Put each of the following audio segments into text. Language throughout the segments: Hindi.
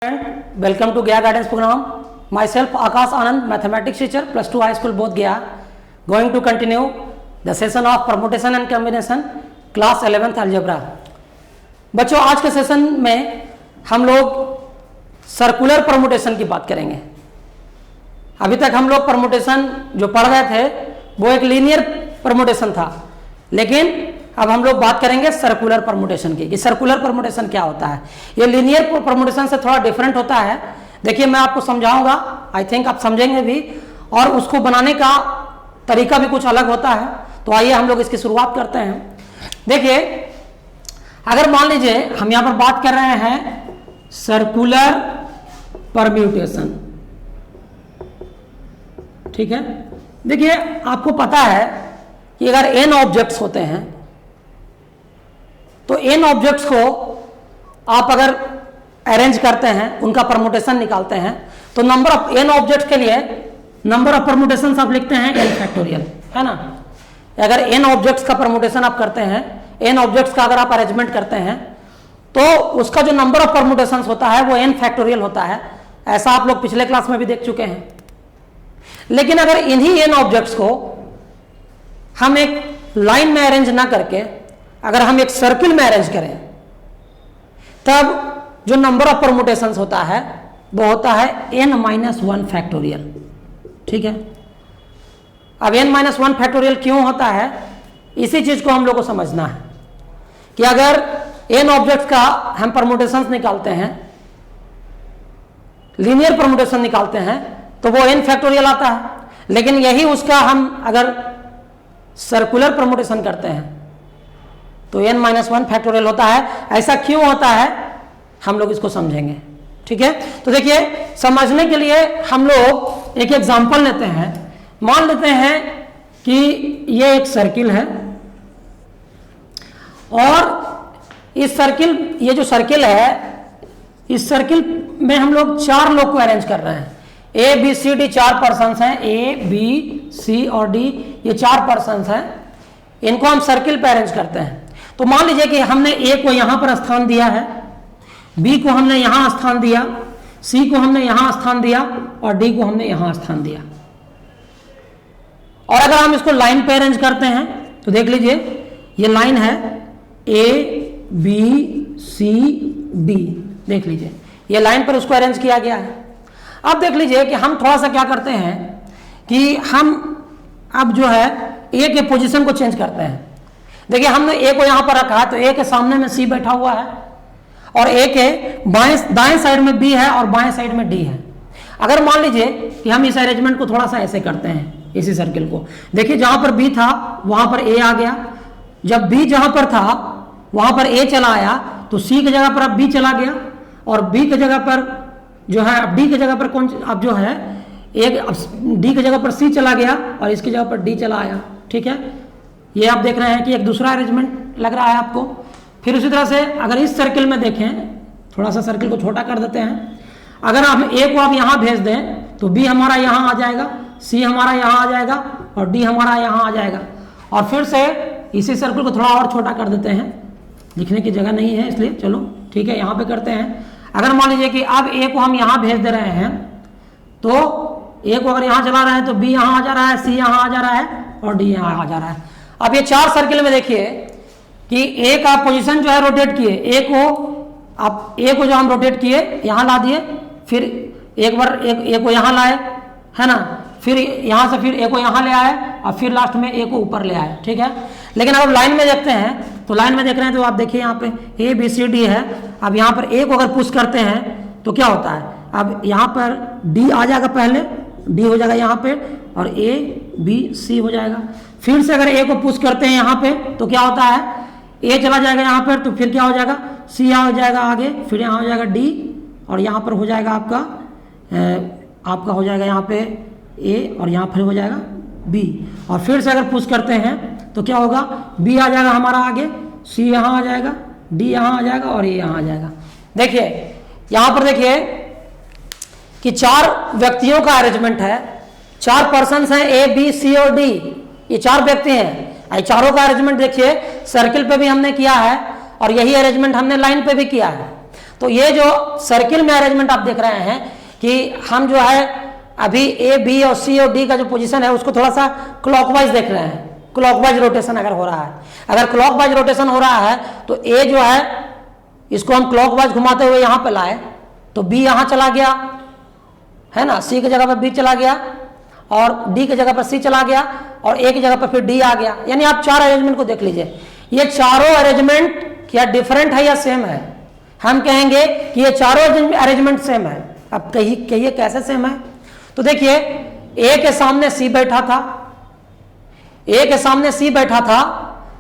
Welcome to Gaya Guidance Program. Myself Akash Anand, mathematics teacher, +2 high school both Gaya. Going to continue the session of permutation and combination, class 11th algebra. बच्चों आज के सेशन में हम लोग सर्कुलर परमुटेशन की बात करेंगे. अभी तक हम लोग परमुटेशन जो पढ़ रहे थे वो एक लीनियर परमुटेशन था, लेकिन अब हम लोग बात करेंगे सर्कुलर परमुटेशन की कि सर्कुलर परमुटेशन क्या होता है. ये लीनियर परमुटेशन से थोड़ा डिफरेंट होता है. देखिए मैं आपको समझाऊंगा, आई थिंक आप समझेंगे भी, और उसको बनाने का तरीका भी कुछ अलग होता है. तो आइए हम लोग इसकी शुरुआत करते हैं. देखिए अगर मान लीजिए हम यहाँ पर बात कर रहे हैं सर्कुलर परम्यूटेशन, ठीक है. देखिए आपको पता है कि अगर n ऑब्जेक्ट्स होते हैं तो n ऑब्जेक्ट्स को आप अगर अरेंज करते हैं, उनका परमुटेशन निकालते हैं, तो नंबर ऑफ n ऑब्जेक्ट्स के लिए नंबर ऑफ परमुटेशन आप लिखते हैं n फैक्टोरियल, है ना. अगर n ऑब्जेक्ट्स का परमुटेशन आप करते हैं, n ऑब्जेक्ट्स का अगर आप अरेंजमेंट करते हैं, तो उसका जो नंबर ऑफ परमुटेशन होता है वो n फैक्टोरियल होता है. ऐसा आप लोग पिछले क्लास में भी देख चुके हैं. लेकिन अगर इन्हीं n ऑब्जेक्ट्स को हम एक लाइन में अरेंज ना करके अगर हम एक सर्किल में अरेंज करें, तब जो नंबर ऑफ परमुटेशंस होता है वो होता है n-1 फैक्टोरियल, ठीक है. अब n-1 फैक्टोरियल क्यों होता है, इसी चीज को हम लोग को समझना है कि अगर n ऑब्जेक्ट्स का हम परमुटेशंस निकालते हैं, लीनियर परमुटेशन निकालते हैं, तो वो n फैक्टोरियल आता है. लेकिन यही उसका हम अगर सर्कुलर परमुटेशन करते हैं तो n-1 फैक्टोरियल होता है. ऐसा क्यों होता है हम लोग इसको समझेंगे, ठीक है. तो देखिए समझने के लिए हम लोग एक एग्जांपल लेते हैं. मान लेते हैं कि ये एक सर्किल है और इस सर्किल, ये जो सर्किल है, इस सर्किल में हम लोग 4 लोग को अरेंज कर रहे हैं. A B C D 4 persons हैं, ए बी सी और डी, ये 4 पर्सन्स हैं. इनको हम सर्किल पे अरेंज करते हैं. तो मान लीजिए कि हमने ए को यहां पर स्थान दिया है, बी को हमने यहां स्थान दिया, सी को हमने यहां स्थान दिया और डी को हमने यहां स्थान दिया. और अगर हम इसको लाइन पे अरेंज करते हैं तो देख लीजिए ये लाइन है ए बी सी डी, देख लीजिए ये लाइन पर उसको अरेंज किया गया है. अब देख लीजिए कि हम थोड़ा सा क्या करते हैं कि हम अब जो है ए के पोजीशन को चेंज करते हैं. देखिए हमने ए को यहां पर रखा है, तो ए के सामने में सी बैठा हुआ है और ए के दाएं साइड में बी है और बाएं साइड में डी है. अगर मान लीजिए कि हम इस अरेंजमेंट को थोड़ा सा ऐसे करते हैं, इसी सर्किल को, देखिए जहां पर बी था वहां पर ए आ गया. जब बी जहां पर था वहां पर ए चला आया, तो सी की जगह पर अब बी चला गया और बी की जगह पर जो है अब डी की जगह पर कौन, अब जो है एक डी की जगह पर सी चला गया और इसकी जगह पर डी चला आया, ठीक है. ये आप देख रहे हैं कि एक दूसरा अरेंजमेंट लग रहा है आपको. फिर उसी तरह से अगर इस सर्किल में देखें, थोड़ा सा सर्किल को छोटा कर देते हैं, अगर हम ए को आप यहाँ भेज दें तो बी हमारा यहाँ आ जाएगा, सी हमारा यहाँ आ जाएगा और डी हमारा यहाँ आ जाएगा. और फिर से इसी सर्किल को थोड़ा और छोटा कर देते हैं, लिखने की जगह नहीं है इसलिए, चलो ठीक है यहाँ पे करते हैं. अगर मान लीजिए कि अब ए को हम यहाँ भेज दे रहे हैं, तो ए को अगर यहाँ चला रहे हैं तो बी यहाँ आ जा रहा है, सी यहाँ आ जा रहा है और डी यहाँ आ जा रहा है. अब ये 4 सर्किल में देखिए कि ए का पोजीशन जो है रोटेट किए, ए को जो हम रोटेट किए यहाँ ला दिए, फिर एक बार ए को यहाँ लाए, है ना, फिर यहाँ से फिर ए को यहाँ ले आए और फिर लास्ट में ए को ऊपर ले आए, ठीक है. लेकिन अब लाइन में देखते हैं, तो लाइन में देख रहे हैं तो आप देखिए यहाँ पे ए बी सी डी है. अब यहाँ पर ए को अगर पुश करते हैं तो क्या होता है, अब यहाँ पर डी आ जाएगा, पहले डी हो जाएगा यहाँ पे और ए बी सी हो जाएगा. फिर से अगर ए को पुश करते हैं यहाँ पे तो क्या होता है, ए चला जाएगा यहाँ पर, तो फिर क्या हो जाएगा, सी यहाँ हो जाएगा आगे, फिर यहाँ हो जाएगा डी और यहाँ पर हो जाएगा आपका हो जाएगा यहाँ पे ए और यहाँ फिर हो जाएगा बी. और फिर से अगर पुश करते हैं तो क्या होगा, बी आ जाएगा हमारा आगे, सी यहाँ आ जाएगा, डी यहाँ आ जाएगा और ए यहाँ आ जाएगा. देखिए यहाँ पर देखिए कि 4 व्यक्तियों का अरेंजमेंट है, 4 पर्सन्स हैं, ए बी सी और डी, ये 4 व्यक्ति हैं. चारों का अरेंजमेंट देखिए सर्किल पे भी हमने किया है और यही अरेंजमेंट हमने लाइन पे भी किया है. तो ये जो सर्किल में अरेंजमेंट आप देख रहे हैं कि हम जो है अभी ए बी और सी और डी का जो पोजीशन है उसको थोड़ा सा क्लॉकवाइज देख रहे हैं। क्लॉकवाइज रोटेशन अगर हो रहा है, अगर क्लॉकवाइज रोटेशन हो रहा है तो ए जो है इसको हम क्लॉकवाइज घुमाते हुए यहां पे लाए तो बी यहां चला गया है ना, सी की जगह पर बी चला गया और डी की जगह पर सी चला गया और ए की जगह पर फिर डी आ गया। यानी आप चार अरेंजमेंट को देख लीजिए, ये चारों अरेंजमेंट क्या डिफरेंट है या सेम है? हम कहेंगे कि ये चारों अरेंजमेंट सेम है। अब कहिए कैसे सेम है? तो देखिए ए के सामने सी बैठा था, ए के सामने सी बैठा था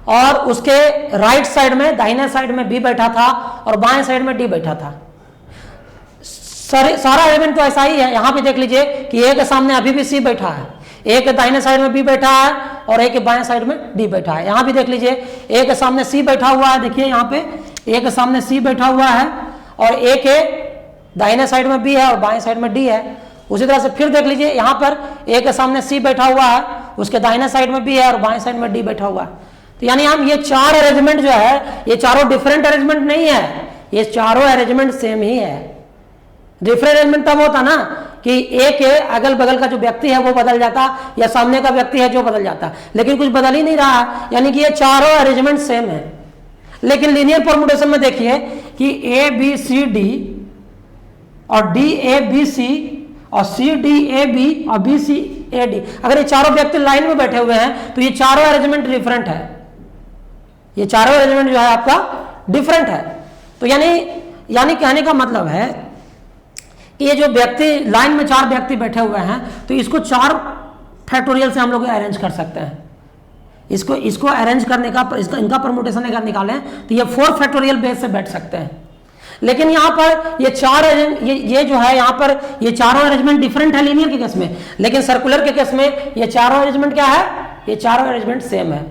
और उसके राइट साइड में दाहिने साइड में बी बैठा था और बाएं साइड में डी बैठा था। सारा एलिमेंट तो ऐसा ही है। यहां पे देख लीजिए कि ए के सामने अभी भी सी बैठा है, ए के दाहिने साइड में बी बैठा है और ए के बाएं साइड में डी बैठा है। यहां भी देख लीजिए ए के सामने सी बैठा हुआ है, देखिए यहां पे ए के सामने सी बैठा हुआ है और ए के दाहिने साइड में बी है और बाएं साइड में डी है। उसी तरह से फिर देख लीजिए यहां पर ए के सामने सी बैठा हुआ है, उसके दाहिने साइड में बी है और बाएं साइड में डी बैठा हुआ है। तो यानी हम ये चार अरेंजमेंट जो है ये चारों डिफरेंट अरेंजमेंट नहीं है, ये चारों अरेंजमेंट सेम ही है। डिफरेंट अरेंजमेंट तब होता ना कि ए के अगल बगल का जो व्यक्ति है वो बदल जाता या सामने का व्यक्ति है जो बदल जाता, लेकिन कुछ बदल ही नहीं रहा, यानी कि ये चारों अरेंजमेंट सेम है। लेकिन लीनियर परम्यूटेशन में देखिए कि ए बी सी डी और डी ए बी सी और सी डी ए बी और बी सी ए डी, अगर ये चारों व्यक्ति लाइन में बैठे हुए हैं तो ये चारों अरेंजमेंट डिफरेंट है, ये चारों अरेंजमेंट जो है आपका डिफरेंट है। तो यानी कहने का मतलब है कि ये जो व्यक्ति लाइन में चार व्यक्ति बैठे हुए हैं तो इसको चार फैक्टोरियल से हम लोग अरेंज कर सकते हैं। इसको अरेंज करने का इनका परम्यूटेशन अगर निकालें तो ये 4 फैक्टोरियल बेस से बैठ सकते हैं। लेकिन यहाँ पर ये जो है यहाँ पर ये चारों अरेंजमेंट डिफरेंट है लीनियर के केस में, लेकिन सर्कुलर के केस में ये चारों अरेंजमेंट क्या है? ये चारों अरेंजमेंट सेम है।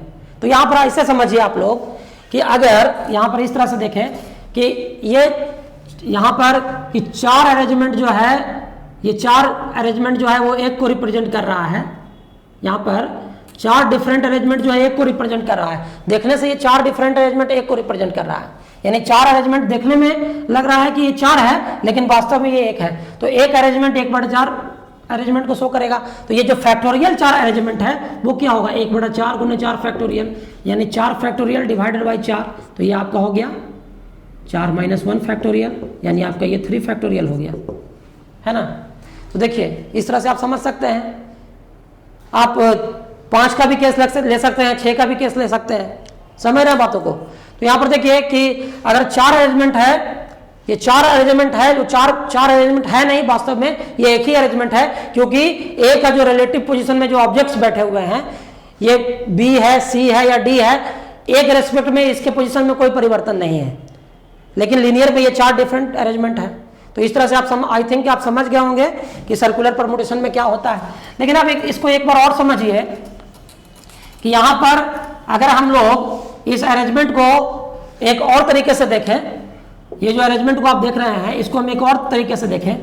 तो यहाँ पर ऐसे समझिए आप लोग कि अगर यहाँ पर इस तरह से देखें कि ये यहाँ पर कि चार अरेंजमेंट जो है, ये चार अरेंजमेंट जो है वो एक को रिप्रेजेंट कर रहा है। यहाँ पर चार डिफरेंट अरेंजमेंट जो है एक को रिप्रेजेंट कर रहा है। देखने से ये चार डिफरेंट अरेंजमेंट एक को रिप्रेजेंट कर रहा है, यानी चार अरेंजमेंट देखने में लग रहा है कि ये चार है लेकिन वास्तव में ये एक है। तो एक अरेंजमेंट 1/4 अरेंजमेंट को शो करेगा। तो ये जो फैक्टोरियल चार अरेंजमेंट है वो क्या होगा? 1/4 गुने 4 फैक्टोरियल, यानी 4 फैक्टोरियल डिवाइडेड बाई 4। तो ये आपका हो गया 4 - 1 फैक्टोरियल, यानी आपका ये 3 फैक्टोरियल हो गया, है ना। तो देखिए इस तरह से आप समझ सकते हैं। आप 5 का भी केस ले सकते हैं, 6 का भी केस ले सकते हैं, समझ रहे हैं बातों को। तो यहाँ पर देखिए कि अगर 4 अरेंजमेंट है, ये 4 अरेंजमेंट है, जो चार अरेंजमेंट है नहीं, वास्तव में ये एक ही अरेंजमेंट है, क्योंकि ए का जो रिलेटिव पोजीशन में जो ऑब्जेक्ट्स बैठे हुए हैं, ये बी है, सी है या डी है, एक रेस्पेक्ट में इसके पोजीशन में कोई परिवर्तन नहीं है। लेकिन लीनियर में ये 4 डिफरेंट अरेंजमेंट है। तो इस तरह से आप आई थिंक आप समझ गए होंगे कि सर्कुलर परम्यूटेशन में क्या होता है। लेकिन आप इसको एक बार और समझिए कि यहाँ पर अगर हम लोग इस अरेंजमेंट को एक और तरीके से देखें, ये जो अरेंजमेंट को आप देख रहे हैं इसको हम एक और तरीके से देखें।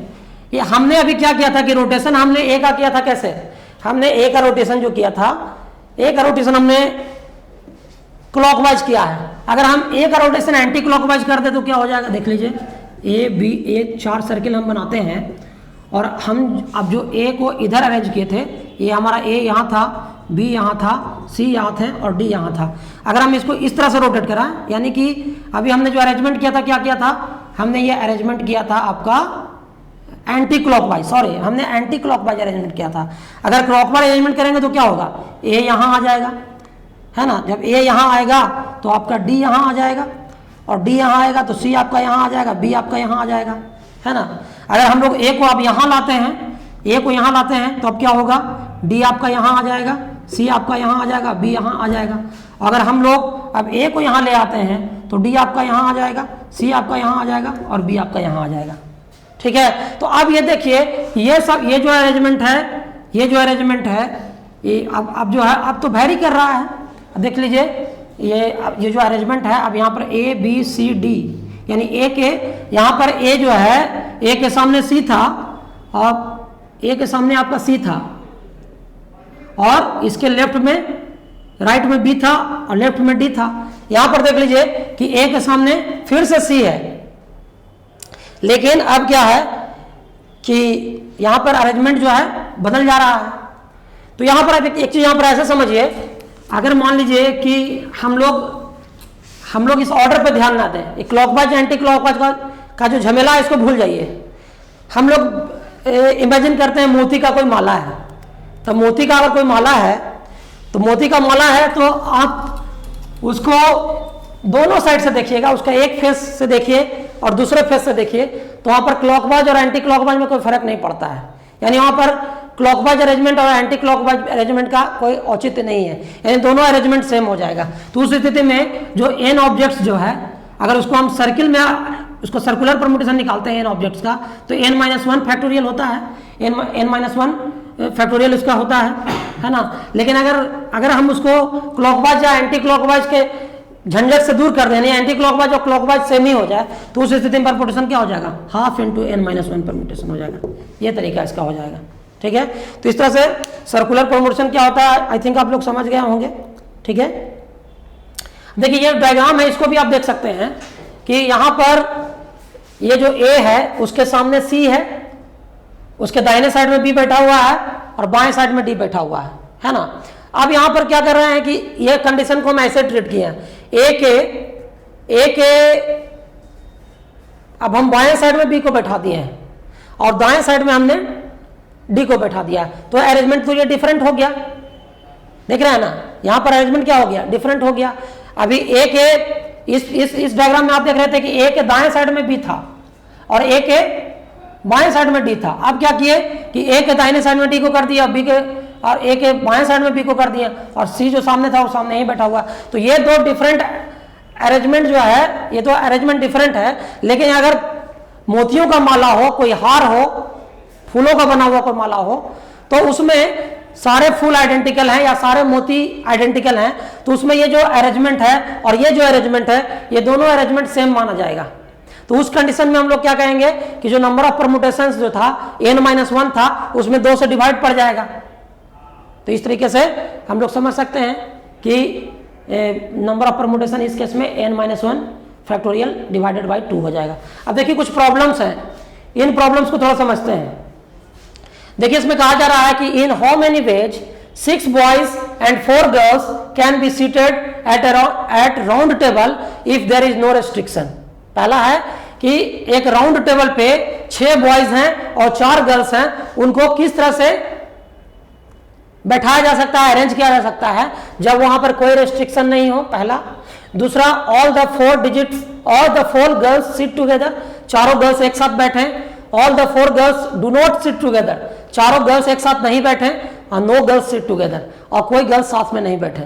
ये हमने अभी क्या किया था कि रोटेशन हमने ए का किया था। कैसे? हमने ए का रोटेशन जो किया था, ए का रोटेशन हमने क्लॉकवाइज किया है। अगर हम ए का रोटेशन एंटी क्लॉकवाइज कर दे तो क्या हो जाएगा? देख लीजिए, ए बी ए 4 सर्किल हम बनाते हैं और हम अब जो ए को इधर अरेंज किए थे, ये हमारा ए यहाँ था, बी यहाँ था, सी यहाँ थे और डी यहाँ था। अगर हम इसको इस तरह से रोटेट कराएं, यानी कि अभी हमने जो अरेंजमेंट किया था, क्या किया था? हमने ये अरेंजमेंट किया था आपका एंटी क्लॉकवाइज, सॉरी हमने एंटी क्लॉकवाइज अरेंजमेंट किया था। अगर क्लॉकवाइज अरेंजमेंट करेंगे तो क्या होगा? ए यहाँ आ जाएगा, है ना। जब ए यहाँ आएगा तो आपका डी यहाँ आ जाएगा और डी यहाँ आएगा तो सी आपका यहाँ आ जाएगा, बी आपका यहाँ आ जाएगा, है ना। अगर हम लोग ए को अब यहाँ लाते हैं, ए को यहाँ लाते हैं तो अब क्या होगा? डी आपका यहाँ आ जाएगा, सी आपका यहाँ आ जाएगा, बी यहाँ आ जाएगा। अगर हम लोग अब ए को यहाँ ले आते हैं तो डी आपका यहाँ आ जाएगा, सी आपका यहाँ आ जाएगा और बी आपका यहाँ आ जाएगा, ठीक है। तो अब ये देखिए, ये सब ये जो अरेंजमेंट है, ये जो अरेंजमेंट है ये अब जो है अब तो वेरी कर रहा है। देख लीजिए ये जो अरेंजमेंट है, अब यहाँ पर ए बी सी डी, यानी ए के यहाँ पर ए जो है, ए के सामने सी था और ए के सामने आपका सी था और इसके लेफ्ट में राइट में बी था और लेफ्ट में डी था। यहाँ पर देख लीजिए कि ए के सामने फिर से सी है लेकिन अब क्या है कि यहाँ पर अरेंजमेंट जो है बदल जा रहा है। तो यहाँ पर एक चीज यहाँ पर ऐसे समझिए, अगर मान लीजिए कि हम लोग इस ऑर्डर पर ध्यान ना दें, क्लॉकवाइज एंटी क्लॉकवाइज का जो झमेला है इसको भूल जाइए। हम लोग इमेजिन करते हैं मोती का कोई माला है, तो मोती का अगर कोई माला है तो मोती का माला है तो आप उसको दोनों साइड से देखिएगा, उसका एक फेस से देखिए और दूसरे फेस से देखिए, तो वहां पर क्लॉकवाइज और एंटी क्लॉकवाइज में कोई फर्क नहीं पड़ता है। यानी वहां पर क्लॉकवाइज अरेंजमेंट और एंटी क्लॉकवाइज अरेंजमेंट का कोई औचित्य नहीं है, यानी दोनों अरेंजमेंट सेम हो जाएगा। तो उस स्थिति में जो एन ऑब्जेक्ट्स जो है, अगर उसको हम सर्किल में उसको सर्कुलर परम्यूटेशन निकालते हैं एन ऑब्जेक्ट्स का, तो n-1 फैक्टोरियल होता है, n-1 फैक्टोरियल इसका होता है ना। लेकिन अगर हम उसको क्लॉकवाइज या एंटी क्लॉकवाइज के झंझट से दूर कर दें, एंटी क्लॉकवाइज और क्लॉकवाइज सेम ही हो जाए, तो उस स्थिति में परम्यूटेशन क्या हो जाएगा, हाफ इंटू n-1 परम्यूटेशन हो जाएगा। ये तरीका इसका हो जाएगा, ठीक है। तो इस तरह से सर्कुलर परम्यूटेशन क्या होता है, आई थिंक आप लोग समझ गए होंगे, ठीक है। देखिए ये डायग्राम है, इसको भी आप देख सकते हैं कि यहां पर ये जो A है उसके सामने C है, उसके दाहिने साइड में B बैठा हुआ है और बाएं साइड में D बैठा हुआ है ना। अब यहां पर क्या कर रहे हैं कि ये कंडीशन को हम ऐसे ट्रीट किए हैं, A के अब हम बाएं साइड में B को बैठा दिए हैं और दाएं साइड में हमने D को बैठा दिया, तो अरेंजमेंट तो ये डिफरेंट हो गया, देख रहे हैं ना। यहां पर अरेंजमेंट क्या हो गया, डिफरेंट हो गया। अभी A के इस डायग्राम में आप देख रहे थे कि A के दाएं साइड में B था और A के बाएं साइड में D था। अब क्या किए कि A के दाहिने साइड में D को कर दिया, B के और A के बाएं साइड में B को कर दिया और C जो सामने था वो सामने ही बैठा हुआ। तो ये दो डिफरेंट अरेंजमेंट जो है, ये तो अरेंजमेंट डिफरेंट है, लेकिन अगर मोतियों का माला हो, कोई हार हो, फूलों का बना हुआ कोई माला हो, तो उसमें सारे फूल आइडेंटिकल हैं या सारे मोती आइडेंटिकल हैं, तो उसमें ये जो अरेंजमेंट है और ये जो अरेंजमेंट है, ये दोनों अरेंजमेंट सेम माना जाएगा। तो उस कंडीशन में हम लोग क्या कहेंगे कि जो नंबर ऑफ परम्यूटेशंस जो था n-1 था, उसमें 2 से डिवाइड पड़ जाएगा। तो इस तरीके से हम लोग समझ सकते हैं कि नंबर ऑफ परम्यूटेशन इस केस में n-1 फैक्टोरियल डिवाइडेड बाई 2 हो जाएगा। अब देखिए कुछ प्रॉब्लम्स हैं, इन प्रॉब्लम्स को थोड़ा समझते हैं। देखिए इसमें कहा जा रहा है कि in how many ways 6 boys and 4 girls can be seated at round table if there is no restriction. पहला है कि एक राउंड टेबल पे 6 बॉयज हैं और 4 गर्ल्स हैं, उनको किस तरह से बैठाया जा सकता है, अरेंज किया जा सकता है जब वहां पर कोई रेस्ट्रिक्शन नहीं हो, पहला। दूसरा, all the 4 girls sit together, चारों गर्ल्स एक साथ बैठे। All the 4 girls do not sit together, चारों गर्ल्स एक साथ नहीं बैठे। और नो गर्ल्स सिट टुगेदर, और कोई गर्ल्स साथ में नहीं बैठे।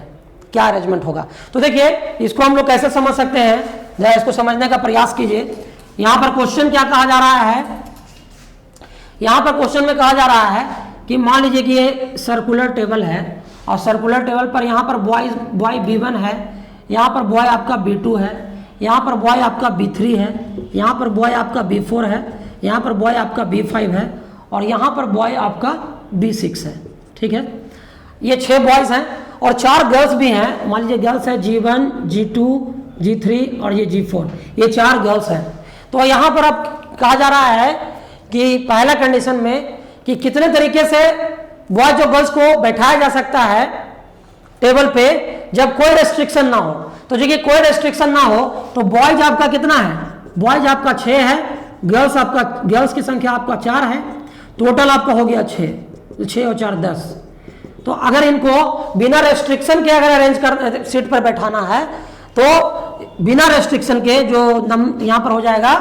क्या अरेंजमेंट होगा? तो देखिए इसको हम लोग कैसे समझ सकते हैं, जरा इसको समझने का प्रयास कीजिए। यहां पर क्वेश्चन क्या कहा जा रहा है, यहां पर क्वेश्चन में कहा जा रहा है कि मान लीजिए कि ये सर्कुलर टेबल है और सर्कुलर टेबल पर यहां पर बॉय B1 है, यहां पर बॉय आपका B2 है, यहां पर बॉय आपका B3 है, यहां पर बॉय आपका B4 है, यहां पर बॉय आपका B5 है और यहां पर बॉय आपका B6 है। ठीक है, ये 6 बॉयज हैं और 4 गर्ल्स भी हैं। मान लीजिए गर्ल्स है G1, G2, G3 और ये G4, ये 4 गर्ल्स हैं। तो यहां पर अब कहा जा रहा है कि पहला कंडीशन में कि कितने तरीके से बॉयज और गर्ल्स को बैठाया जा सकता है टेबल पे जब कोई रेस्ट्रिक्शन ना हो। तो देखिए कोई रेस्ट्रिक्शन ना हो तो बॉयज आपका कितना है, बॉयज आपका 6 है, गर्ल्स की संख्या आपका 4 है, टोटल आपका हो गया 6 और 4 10। तो अगर इनको बिना रेस्ट्रिक्शन के अगर अरेंज कर सीट पर बैठाना है तो बिना रेस्ट्रिक्शन के जो यहां पर हो जाएगा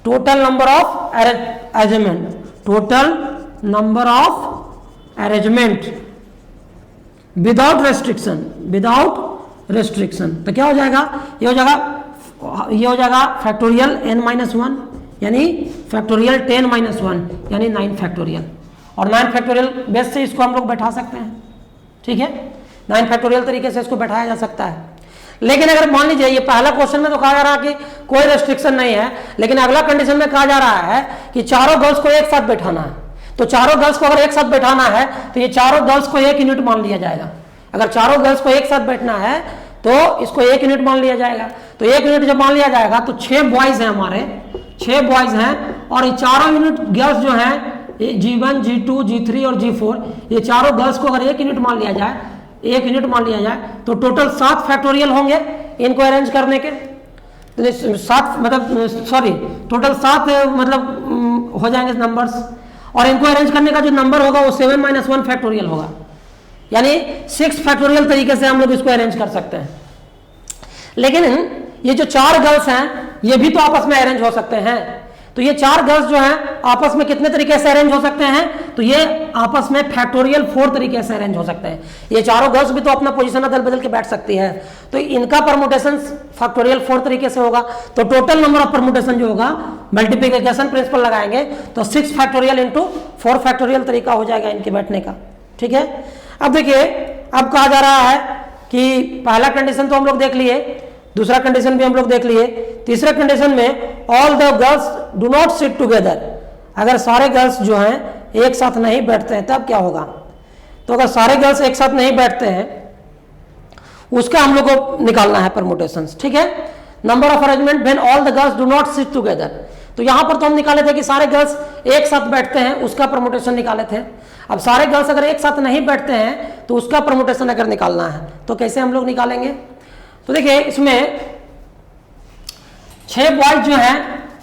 total number of arrangement, total number of arrangement without restriction, तो क्या हो जाएगा, ये हो जाएगा फैक्टोरियल n-1 यानी फैक्टोरियल 10-1 यानी 9 फैक्टोरियल। और 9 फैक्टोरियल बेस से इसको हम लोग बैठा सकते हैं। ठीक है, 9 फैक्टोरियल तरीके से इसको बैठाया जा सकता है। लेकिन अगर मान लीजिए ये पहला क्वेश्चन में तो कहा जा रहा है कि कोई रेस्ट्रिक्शन नहीं है, लेकिन अगला कंडीशन में कहा जा रहा है कि चारों गर्ल्स को एक साथ बैठाना है। तो चारों गर्ल्स को अगर एक साथ बैठाना है तो ये चारों गर्ल्स को एक यूनिट मान लिया जाएगा। अगर चारों गर्ल्स को एक साथ बैठना है तो इसको 1 यूनिट मान लिया जाएगा। तो 1 यूनिट जब मान लिया जाएगा तो 6 बॉयज हैं हमारे, 6 बॉयज हैं, और ये चारों यूनिट गर्ल्स जो हैं G1, G2, G3 और G4, ये चारों गर्ल्स को अगर 1 यूनिट मान लिया जाए, 1 यूनिट मान लिया जाए तो टोटल 7 फैक्टोरियल होंगे इनको अरेंज करने के। 7 मतलब सॉरी टोटल 7 मतलब हो जाएंगे नंबर्स, और इनको अरेंज करने का जो नंबर होगा वो 7 - 1 फैक्टोरियल होगा, यानी 6 फैक्टोरियल तरीके से हम लोग इसको अरेंज कर सकते हैं। लेकिन ये जो 4 गर्ल्स हैं ये भी तो आपस में अरेंज हो सकते हैं। तो ये 4 गर्ल्स जो हैं आपस में कितने तरीके से अरेंज हो सकते हैं? तो ये आपस में फैक्टोरियल 4 तरीके से अरेंज हो सकते हैं। ये चारों गर्ल्स भी तो अपना पोजीशन अदल बदल के बैठ सकती है, तो इनका परमुटेशन फैक्टोरियल 4 तरीके से होगा। तो टोटल नंबर ऑफ परमुटेशन जो होगा मल्टीप्लिकेशन प्रिंसिपल लगाएंगे तो 6 फैक्टोरियल इंटू 4 फैक्टोरियल तरीका हो जाएगा इनके बैठने का। ठीक है, अब देखिए अब कहा जा रहा है कि पहला कंडीशन तो हम लोग देख लिए, दूसरा कंडीशन भी हम लोग देख लिए, तीसरे कंडीशन में all the girls do not sit together, अगर सारे गर्ल्स जो हैं एक साथ नहीं बैठते हैं तब क्या होगा? तो अगर सारे गर्ल्स एक साथ नहीं बैठते हैं उसका हम लोग को निकालना है परमुटेशंस। ठीक है, number of arrangement when all the girls do not sit together, तो यहां पर तो हम निकाले थे कि सारे गर्ल्स एक साथ बैठते हैं, उसका परमुटेशन निकाले थे। अब सारे गर्ल्स अगर एक साथ नहीं बैठते हैं तो उसका परमुटेशन अगर निकालना है तो कैसे हम लोग निकालेंगे? तो देखिए इसमें 6 बॉयज जो हैं,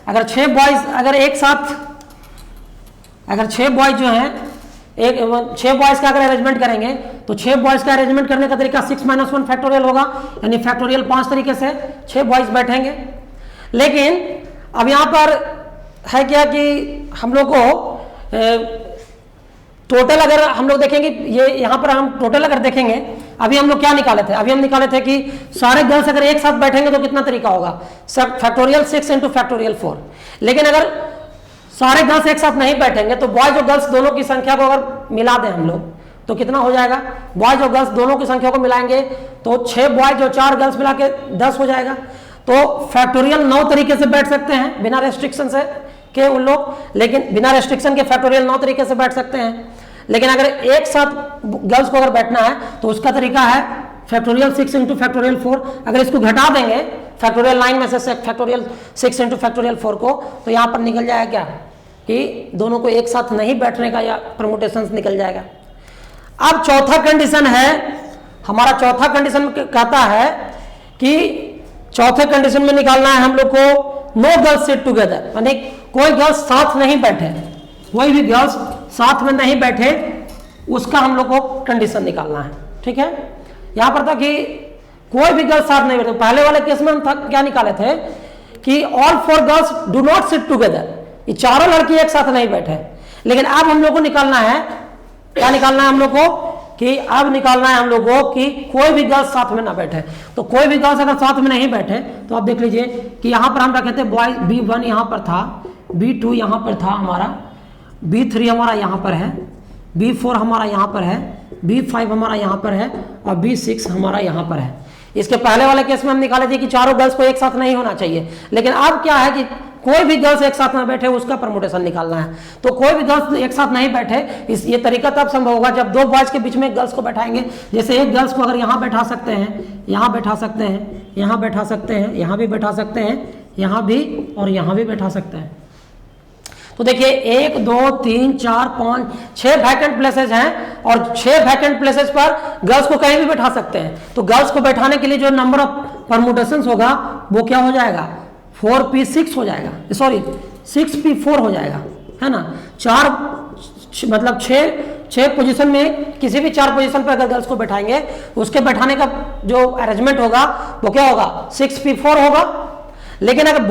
अगर 6 बॉयज अगर एक साथ, अगर 6 बॉयज जो हैं 6 बॉयज का अगर अरेंजमेंट करेंगे तो 6 बॉयज का अरेंजमेंट करने का तरीका 6 - 1 फैक्टोरियल होगा, यानी फैक्टोरियल 5 तरीके से 6 बॉयज बैठेंगे। लेकिन अब यहां पर है क्या कि हम लोग को टोटल अगर हम लोग देखेंगे, ये यहां पर हम टोटल अगर देखेंगे, अभी हम लोग क्या निकाले थे? अभी हम निकाले थे कि सारे गर्ल्स अगर एक साथ बैठेंगे तो कितना तरीका होगा? Factorial 6 into factorial 4। लेकिन अगर सारे गर्ल्स एक साथ नहीं बैठेंगे तो बॉयज और गर्ल्स दोनों की संख्या को अगर मिला दें हम लोग तो कितना हो जाएगा? बॉयज और गर्ल्स दोनों की संख्या को मिलाएंगे तो 6 बॉयज और 4 गर्ल्स मिला के 10 हो जाएगा। तो फैक्टोरियल 9 तरीके से बैठ सकते हैं बिना रेस्ट्रिक्शन से के उन लोग, लेकिन बिना रेस्ट्रिक्शन के फैक्टोरियल 9 तरीके से बैठ सकते हैं। लेकिन अगर एक साथ गर्ल्स को अगर बैठना है तो उसका तरीका है फैक्टोरियल 6 इंटू फैक्टोरियल 4। अगर इसको घटा देंगे फैक्टोरियल 9 में से फैक्टोरियल 6 इंटू फैक्टोरियल 4 को, तो यहाँ पर निकल जाएगा क्या कि दोनों को एक साथ नहीं बैठने का या परमुटेशन निकल जाएगा। अब चौथा कंडीशन है हमारा, चौथा कंडीशन कहता है कि चौथे कंडीशन में निकालना है हम लोग को नो गर्ल्स सिट टुगेदर, यानी कोई गर्ल्स साथ नहीं बैठे, कोई भी गर्ल्स साथ में नहीं बैठे, उसका हम लोग को कंडीशन निकालना है। ठीक है, यहां पर था कि कोई भी गर्ल्स साथ नहीं बैठे। पहले वाले केस में हम क्या निकाले थे कि all 4 girls do not sit together, ये चारों लड़की एक साथ नहीं बैठे। लेकिन अब हम लोग को निकालना है, क्या निकालना है हम लोग को कि अब निकालना है हम लोग को कि कोई भी गर्ल्स साथ में ना बैठे। तो कोई भी गर्ल्स अगर साथ में नहीं बैठे तो आप देख लीजिए कि यहां पर हम रखे थे बॉय B1 यहां पर था, B2 यहां पर था हमारा, B3 हमारा यहाँ पर है, B4 हमारा यहाँ पर है, B5 हमारा यहाँ पर है और B6 हमारा यहाँ पर है। इसके पहले वाले केस में हम निकाले थे कि चारों गर्ल्स को एक साथ नहीं होना चाहिए। लेकिन अब क्या है कि कोई भी गर्ल्स एक साथ ना बैठे उसका परमुटेशन निकालना है। तो कोई भी गर्ल्स एक साथ नहीं बैठे, ये तरीका तब संभव होगा जब 2 बॉयज के बीच में गर्ल्स को बैठाएंगे। जैसे एक गर्ल्स को अगर यहाँ बैठा सकते हैं, यहाँ बैठा सकते हैं, यहाँ बैठा सकते हैं, यहाँ भी बैठा सकते हैं, यहाँ भी और यहाँ भी बैठा सकते हैं। तो देखिए 1 2 3 4 5 6 वैकेंट प्लेसेस हैं और 6 वैकेंट प्लेसेस पर गर्ल्स को कहीं भी बैठा सकते हैं। तो गर्ल्स को बैठाने के लिए जो नंबर ऑफ परमुटेशंस होगा वो क्या हो जाएगा? 4p6 हो जाएगा, सॉरी 6p4 हो जाएगा, है ना। 4 मतलब 6 पोजीशन में किसी भी 4 पोजीशन पर अगर गर्ल्स को बैठाएंगे उसके बैठाने का जो अरेंजमेंट होगा वो क्या होगा? 6p4 होगा। लेकिन अगर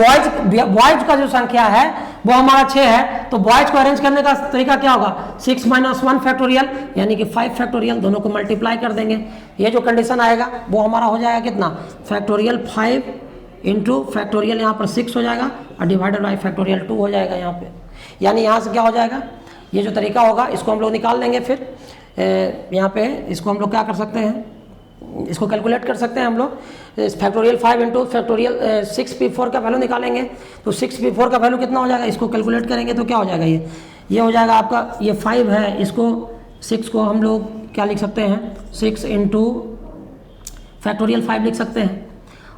बॉयज का जो संख्या है वो हमारा 6 है तो बॉयज को अरेंज करने का तरीका क्या होगा? 6 - 1 फैक्टोरियल यानी कि 5 फैक्टोरियल, दोनों को मल्टीप्लाई कर देंगे। ये जो कंडीशन आएगा वो हमारा हो जाएगा कितना? फैक्टोरियल 5 इंटू फैक्टोरियल यहाँ पर 6 हो जाएगा और डिवाइडेड बाई फैक्टोरियल 2 हो जाएगा यहाँ पे। यानी यहाँ से क्या हो जाएगा? ये जो तरीका होगा इसको हम लोग निकाल लेंगे। फिर यहाँ पे इसको हम लोग क्या कर सकते हैं, इसको कैलकुलेट कर सकते हैं हम लोग। फैक्टोरियल 5 इंटू फैक्टोरियल 6p4 का वैल्यू निकालेंगे तो 6p4 का वैल्यू कितना हो जाएगा? इसको कैलकुलेट करेंगे तो क्या हो जाएगा? ये हो जाएगा आपका, ये 5 है, इसको 6 को हम लोग क्या लिख सकते हैं? 6 इंटू फैक्टोरियल 5 लिख सकते हैं।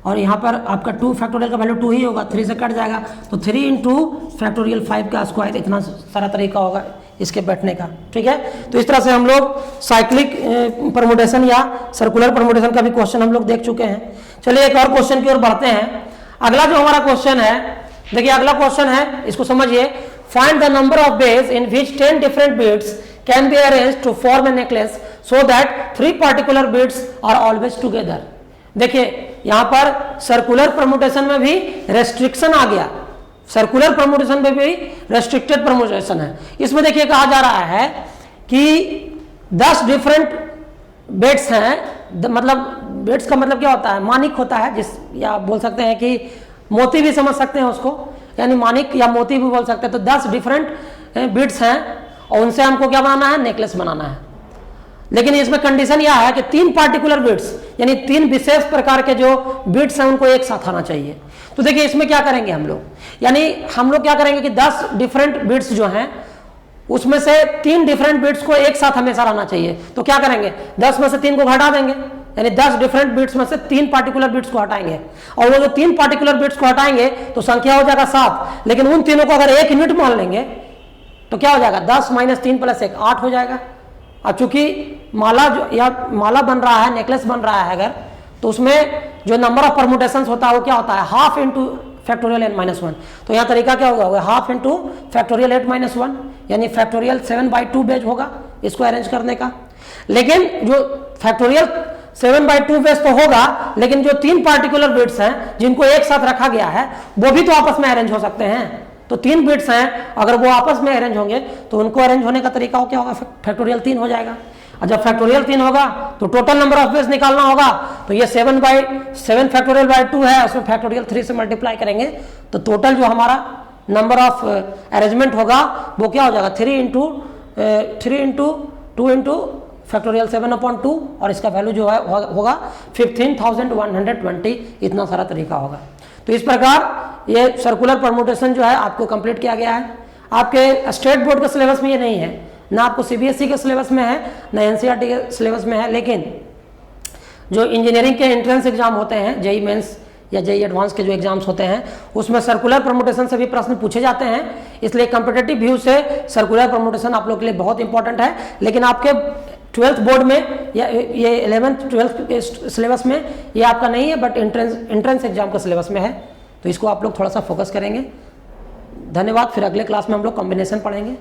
और यहाँ पर आपका 2 फैक्टोरियल का वैल्यू 2 ही होगा, 3 से कट जाएगा, तो 3 इंटू फैक्टोरियल 5 का स्क्वायर। इतना सारा तरीका होगा इसके बैठने का, ठीक है। तो इस तरह से हम लोग साइक्लिक परमुटेशन या सर्कुलर परमुटेशन का भी क्वेश्चन हम लोग देख चुके हैं। चलिए एक और क्वेश्चन की ओर बढ़ते हैं। अगला जो हमारा क्वेश्चन है, देखिए अगला क्वेश्चन है, इसको समझिए। Find the number of ways in which 10 different beads can be arranged to form a necklace so that 3 particular beads are always together. देखिए यहां पर सर्कुलर परमुटेशन में भी रेस्ट्रिक्शन आ गया, सर्कुलर परमुटेशन में भी रेस्ट्रिक्टेड परमुटेशन है। इसमें देखिए कहा जा रहा है कि 10 डिफरेंट बेड्स हैं, मतलब बेड्स का मतलब क्या होता है, मानिक होता है, जिस या बोल सकते हैं कि मोती भी समझ सकते हैं उसको, यानी मानिक या मोती भी बोल सकते हैं। तो 10 डिफरेंट बीड्स हैं और उनसे हमको क्या बनाना है, नेकलेस बनाना है। लेकिन इसमें कंडीशन यह है कि 3 पार्टिकुलर बीड्स, यानी 3 विशेष प्रकार के जो बीड्स हैं उनको एक साथ आना चाहिए। तो देखिए इसमें क्या करेंगे हम लोग, यानी हम लोग क्या करेंगे कि 10 डिफरेंट बीड्स जो हैं उसमें से 3 डिफरेंट बीड्स को एक साथ हमेशा रहना चाहिए। तो क्या करेंगे, 10 में से 3 को घटा देंगे, यानी 10 डिफरेंट बीट्स में से 3 पार्टिकुलर बीट्स को हटाएंगे। और वो जो 3 पार्टिकुलर बीट्स को हटाएंगे तो संख्या हो जाएगा 7। लेकिन उन तीनों को अगर एक यूनिट मान लेंगे तो क्या हो जाएगा, 10 - 3 + 1 8 हो जाएगा। अब चूंकि माला जो या माला बन रहा है, नेकलेस बन रहा है अगर, तो उसमें जो नंबर ऑफ परमुटेशंस होता है वो क्या होता है, हाफ इंटू फैक्टोरियल n - 1। तो यहाँ तरीका क्या होगा, हाफ इंटू फैक्टोरियल 8 - 1, यानी फैक्टोरियल 7/2 बेज होगा इसको अरेंज करने का। लेकिन जो फैक्टोरियल 7/2 बेस तो होगा, लेकिन जो 3 पार्टिकुलर बिट्स हैं जिनको एक साथ रखा गया है वो भी तो आपस में अरेंज हो सकते हैं। तो 3 बिट्स हैं, अगर वो आपस में अरेंज होंगे तो उनको अरेंज होने का तरीका क्या होगा, फैक्टोरियल 3 हो जाएगा। और जब फैक्टोरियल 3 होगा तो टोटल नंबर ऑफ बेस निकालना होगा। तो ये 7/7 फैक्टोरियल 2 है, उसमें फैक्टोरियल 3 से मल्टीप्लाई करेंगे तो टोटल जो हमारा नंबर ऑफ अरेंजमेंट होगा वो क्या हो जाएगा, 3 इंटू 2 इंटू फैक्टोरियल 7/2, और इसका वैल्यू जो है होगा 15,120। इतना सारा तरीका होगा। तो इस प्रकार ये सर्कुलर परमुटेशन जो है आपको कंप्लीट किया गया है। आपके स्टेट बोर्ड के सिलेबस में ये नहीं है, ना आपको सीबीएसई के सिलेबस में है, ना एनसीईआरटी के सिलेबस में है। लेकिन जो इंजीनियरिंग के एंट्रेंस एग्जाम होते हैं, जेई मेंस या जेई एडवांस के जो एग्जाम्स होते हैं, उसमें सर्कुलर परमुटेशन से भी प्रश्न पूछे जाते हैं। इसलिए कॉम्पिटिटिव व्यू से सर्कुलर परमुटेशन आप लोग के लिए बहुत इंपॉर्टेंट है। लेकिन आपके 12th बोर्ड में या ये 11th 12th के सिलेबस में ये आपका नहीं है, बट एंट्रेंस एग्जाम का सिलेबस में है। तो इसको आप लोग थोड़ा सा फोकस करेंगे। धन्यवाद। फिर अगले क्लास में हम लोग कॉम्बिनेशन पढ़ेंगे।